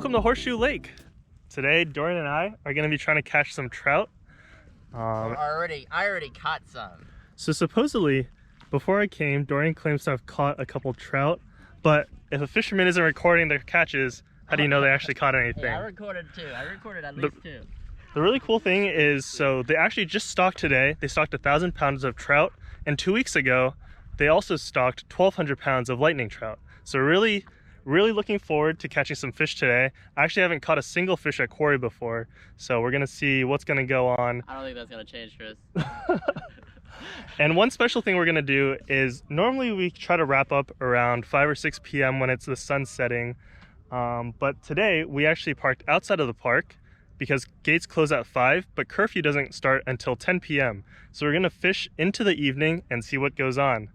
Welcome to Horseshoe Lake. Today, Dorian and I are going to be trying to catch some trout. I already caught some. So supposedly, before I came, Dorian claims to have caught a couple trout, but if a fisherman isn't recording their catches, how do you know they actually caught anything? Hey, I recorded too. I recorded at least two. The really cool thing is, so they actually just stocked today. They stocked 1,000 pounds of trout, and 2 weeks ago, they also stocked 1,200 pounds of lightning trout. So really looking forward to catching some fish today. I actually haven't caught a single fish at Quarry before, so we're gonna see what's gonna go on. I don't think that's gonna change, Chris. And one special thing we're gonna do is, normally we try to wrap up around 5 or 6 p.m. when it's the sun setting, but today we actually parked outside of the park because gates close at 5, but curfew doesn't start until 10 p.m. So we're gonna fish into the evening and see what goes on.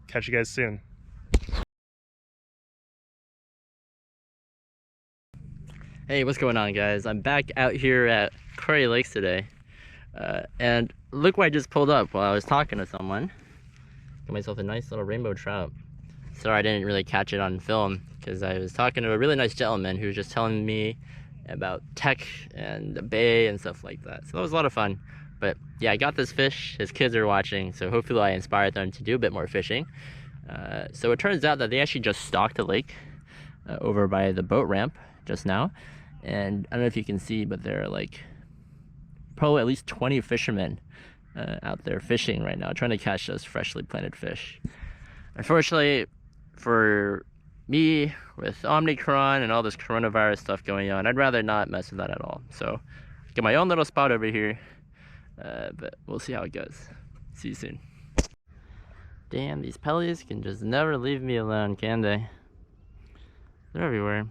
Catch you guys soon. Hey, what's going on, guys? I'm back out here at Quarry Lakes today, and look what I just pulled up while I was talking to someone. Got myself a nice little rainbow trout. Sorry I didn't really catch it on film because I was talking to a really nice gentleman who was just telling me about tech and the bay and stuff like that. So that was a lot of fun. But yeah, I got this fish. His kids are watching, so hopefully I inspired them to do a bit more fishing. So it turns out that they actually just stocked the lake over by the boat ramp just now. And I don't know if you can see, but there are like probably at least 20 fishermen out there fishing right now, trying to catch those freshly planted fish. Unfortunately for me, with Omicron and all this coronavirus stuff going on, I'd rather not mess with that at all. So get my own little spot over here, but we'll see how it goes. See you soon. Damn, these pellies can just never leave me alone, can they? They're everywhere.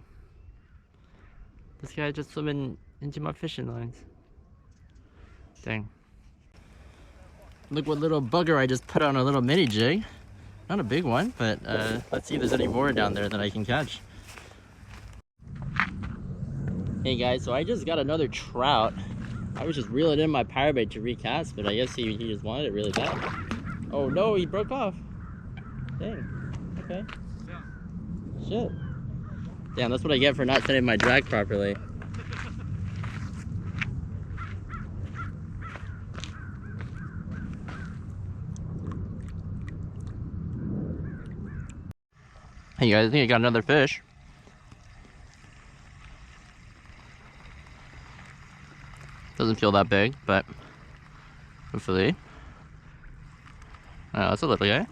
This guy just swimming into my fishing lines. Dang. Look what little bugger I just put on a little mini jig. Not a big one, but let's see if there's any more down there that I can catch. Hey guys, so I just got another trout. I was just reeling in my power bait to recast, but I guess he just wanted it really bad. Oh no, he broke off. Dang. Okay. Shit. Damn, that's what I get for not setting my drag properly. Hey guys, I think I got another fish. Doesn't feel that big, but hopefully. Oh, that's a little guy.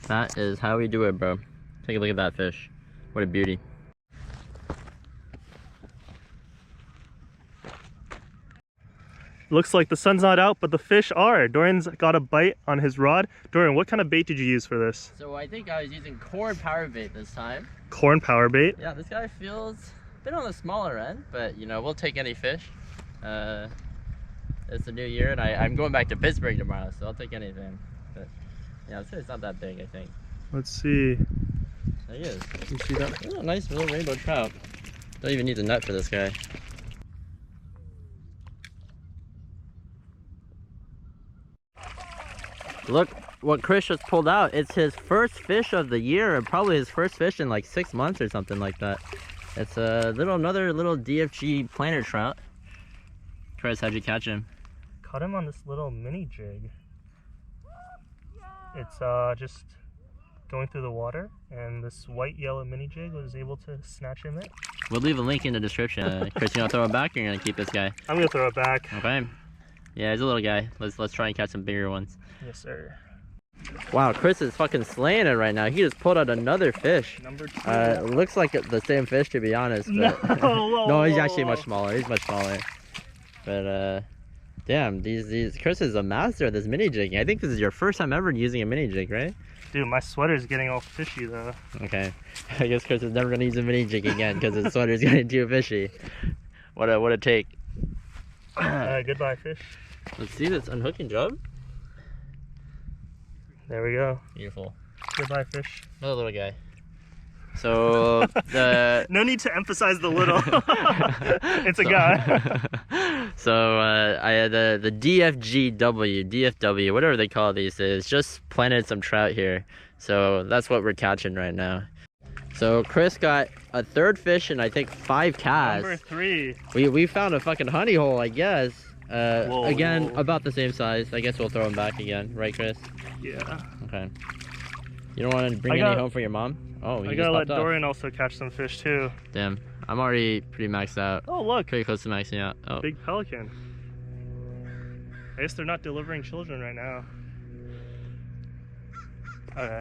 That is how we do it, bro. Take a look at that fish. What a beauty. Looks like the sun's not out, but the fish are. Dorian's got a bite on his rod. Dorian, what kind of bait did you use for this? So I think I was using corn power bait this time. Corn power bait? Yeah, this guy feels a bit on the smaller end, but you know, we'll take any fish. It's a new year, and I'm going back to Pittsburgh tomorrow, so I'll take anything. But yeah, it's not that big, I think. Let's see. There he is. You see that? Oh, nice little rainbow trout. Don't even need the net for this guy. Look what Chris just pulled out. It's his first fish of the year, and probably his first fish in like 6 months or something like that. It's another little DFG planter trout. Chris, how'd you catch him? Caught him on this little mini jig. It's just going through the water, and this white yellow mini jig was able to snatch him in. We'll leave a link in the description. Chris, you gonna throw it back, or you're gonna keep this guy? I'm gonna throw it back. Okay. Yeah, he's a little guy. Let's try and catch some bigger ones. Yes, sir. Wow, Chris is fucking slaying it right now. He just pulled out another fish. Number 2. It looks like the same fish, to be honest. But no, he's actually much smaller. He's much smaller. But damn, Chris is a master of this mini jigging. I think this is your first time ever using a mini jig, right? Dude, my sweater's getting all fishy though. Okay, I guess Chris is never gonna use a mini jig again because his sweater's getting too fishy. What a take. Goodbye, fish. Let's see this unhooking job. There we go. Beautiful. Goodbye, fish. Another little guy. So the no need to emphasize the little. It's a guy. So I had the DFGW, whatever they call these days, just planted some trout here. So that's what we're catching right now. So Chris got a third fish and I think 5 casts. Number 3. We found a fucking honey hole, I guess. Again, whoa. about the same size. I guess we'll throw them back again, right, Chris? Yeah. Okay. You don't want to bring any home for your mom? Oh, you I just gotta let popped off. Dorian also catch some fish too. Damn, I'm already pretty maxed out. Oh look, Pretty close to maxing out. Oh. big pelican. I guess they're not delivering children right now. Okay.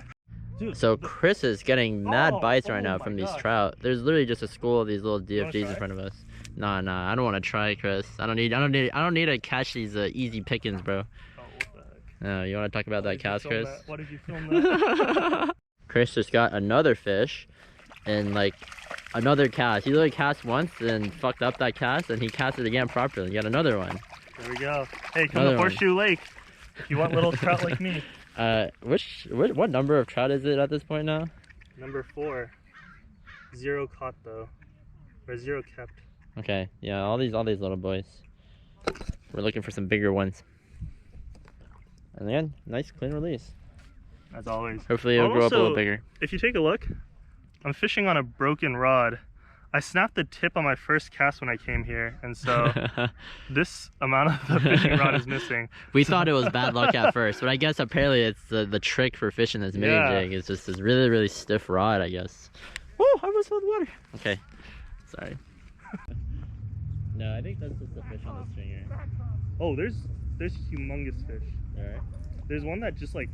Dude, So Chris is getting mad bites right now my from these gosh. trout. There's literally just a school of these little wanna DFGs in try? front of us. Nah, I don't want to try, Chris. I don't need to catch these easy pickings, bro. Oh, what the heck? You want to talk about that cast, Chris? What did you film that? Chris just got another fish and like another cast. He literally cast once and fucked up that cast and he cast it again properly. He got another one. There we go. Hey, come Another to one. Horseshoe Lake if you want little trout like me. What number of trout is it at this point now? Number 4. 0 caught though. Or 0 kept. Okay, yeah, all these little boys. We're looking for some bigger ones. And again, nice clean release. As always. Hopefully it'll grow up a little Also, bigger. If you take a look, I'm fishing on a broken rod. I snapped the tip on my first cast when I came here, and so this amount of the fishing rod is missing. We thought it was bad luck at first, but I guess apparently it's the trick for fishing this mini jig. It's just this really, really stiff rod, I guess. Oh, I almost filled water. Okay, sorry. No, I think that's just the fish on the stringer. Oh, there's humongous fish. Alright. There's one that just like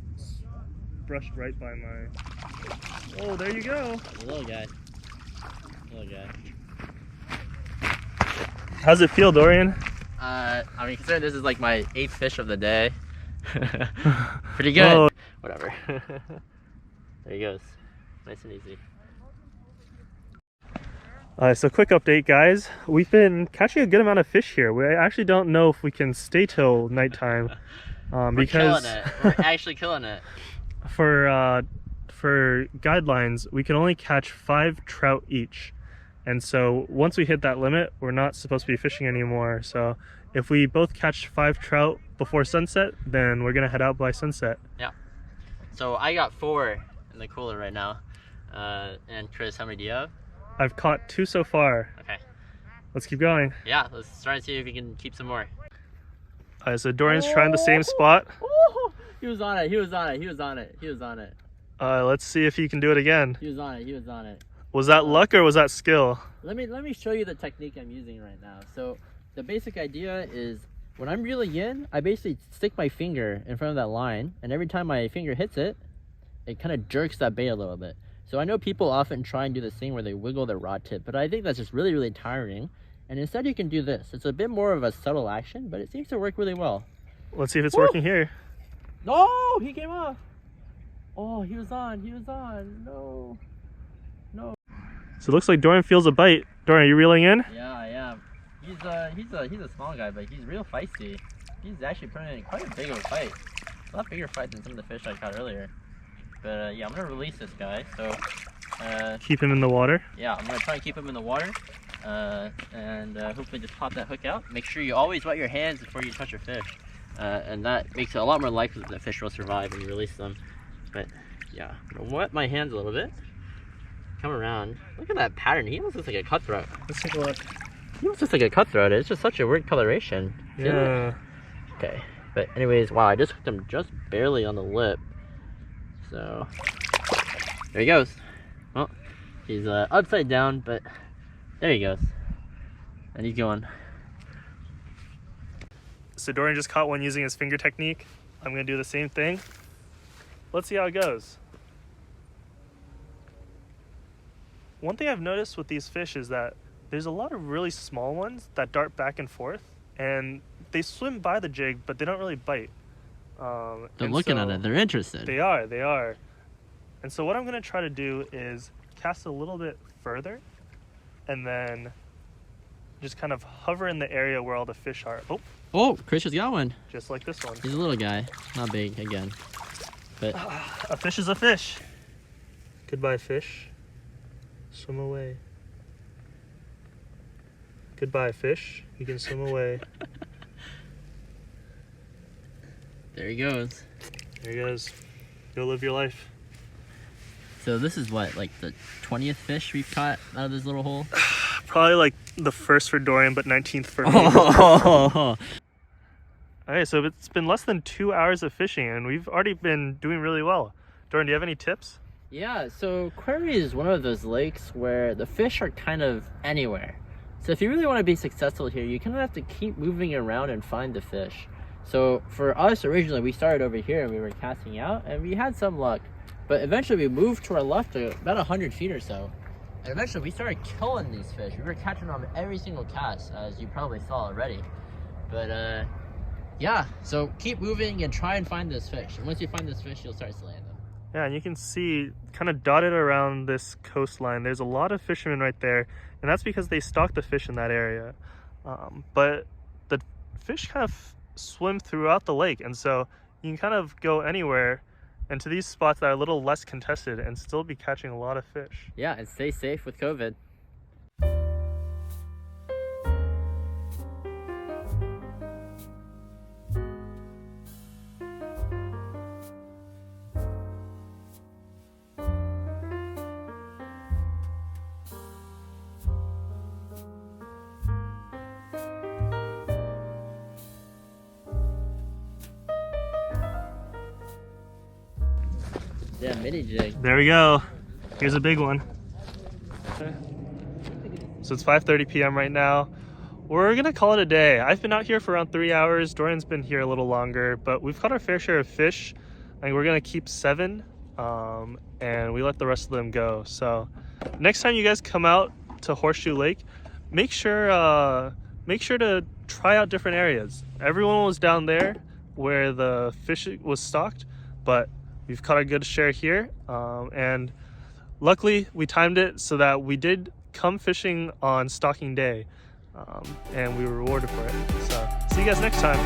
brushed right by my. Oh, there you go. The little guy. Little guy. How's it feel, Dorian? I mean, considering this is like my 8th fish of the day. Pretty good. Whoa. Whatever. There he goes. Nice and easy. So quick update, guys. We've been catching a good amount of fish here. We actually don't know if we can stay till nighttime because killing it. We're actually killing it. for guidelines, we can only catch 5 trout each. And so once we hit that limit, we're not supposed to be fishing anymore. So if we both catch 5 trout before sunset, then we're gonna head out by sunset. Yeah. So I got 4 in the cooler right now. And Chris, how many do you have? I've caught 2 so far. Okay. Let's keep going. Yeah, let's try and see if we can keep some more. Alright, so Dorian's trying the same spot. Oh, he was on it. Let's see if he can do it again. He was on it. Was that luck or was that skill? Let me show you the technique I'm using right now. So the basic idea is when I'm reeling in, I basically stick my finger in front of that line, and every time my finger hits it, it kind of jerks that bait a little bit. So I know people often try and do this thing where they wiggle their rod tip, but I think that's just really, really tiring. And instead you can do this. It's a bit more of a subtle action, but it seems to work really well. Let's see if it's working here. No, he came off. Oh, he was on. No. So it looks like Dorian feels a bite. Dorian, are you reeling in? Yeah, I am. He's a small guy, but he's real feisty. He's actually putting in quite a big of a fight. A lot bigger fight than some of the fish I caught earlier. But yeah, I'm gonna release this guy. So Keep him in the water. yeah, I'm gonna try and keep him in the water, and hopefully just pop that hook out. Make sure you always wet your hands before you touch your fish, and that makes it a lot more likely that the fish will survive when you release them. But yeah, I'm gonna wet my hands a little bit. Come around. Look at that pattern. He almost looks like a cutthroat. Let's take a look. He almost looks like a cutthroat. It's just such a weird coloration. Feel it? Yeah. Okay. But anyways, wow, I just hooked him just barely on the lip. So there he goes. Well, he's upside down, but there he goes. And he's going. So Dorian just caught one using his finger technique. I'm gonna do the same thing. Let's see how it goes. One thing I've noticed with these fish is that there's a lot of really small ones that dart back and forth, and they swim by the jig, but they don't really bite. They're looking at it. They're interested. They are. And so what I'm gonna try to do is cast a little bit further, and then just kind of hover in the area where all the fish are. Oh, Oh, Chris just got one. just like this one. He's a little guy, not big again. But A fish is a fish. Goodbye, fish. Swim away. Goodbye, fish. You can swim away. There he goes. There he goes. Go live your life. So this is what, like the 20th fish we've caught out of this little hole? Probably like the first for Dorian, but 19th for me. Oh. Okay, so it's been less than 2 hours of fishing, and we've already been doing really well. Dorian, do you have any tips? Yeah, so Quarry is one of those lakes where the fish are kind of anywhere. So if you really want to be successful here, you kind of have to keep moving around and find the fish. So for us, originally, we started over here and we were casting out, and we had some luck. But eventually we moved to our left about 100 feet or so. And eventually we started killing these fish. We were catching them every single cast, as you probably saw already. But yeah, so keep moving and try and find this fish. And once you find this fish, you'll start slaying them. Yeah, and you can see kind of dotted around this coastline, there's a lot of fishermen right there, and that's because they stock the fish in that area. But the fish kind of swim throughout the lake, and so you can kind of go anywhere and to these spots that are a little less contested and still be catching a lot of fish. Yeah, and stay safe with COVID. Yeah, mini jig. There we go. Here's a big one. So it's 5:30 p.m. right now. We're gonna call it a day. I've been out here for around 3 hours. Dorian's been here a little longer, but we've caught our fair share of fish. I think we're gonna keep 7, and we let the rest of them go. So next time you guys come out to Horseshoe Lake, make sure to try out different areas. Everyone was down there where the fish was stocked, but we've caught a good share here, and luckily we timed it so that we did come fishing on stocking day, and we were rewarded for it. So see you guys next time.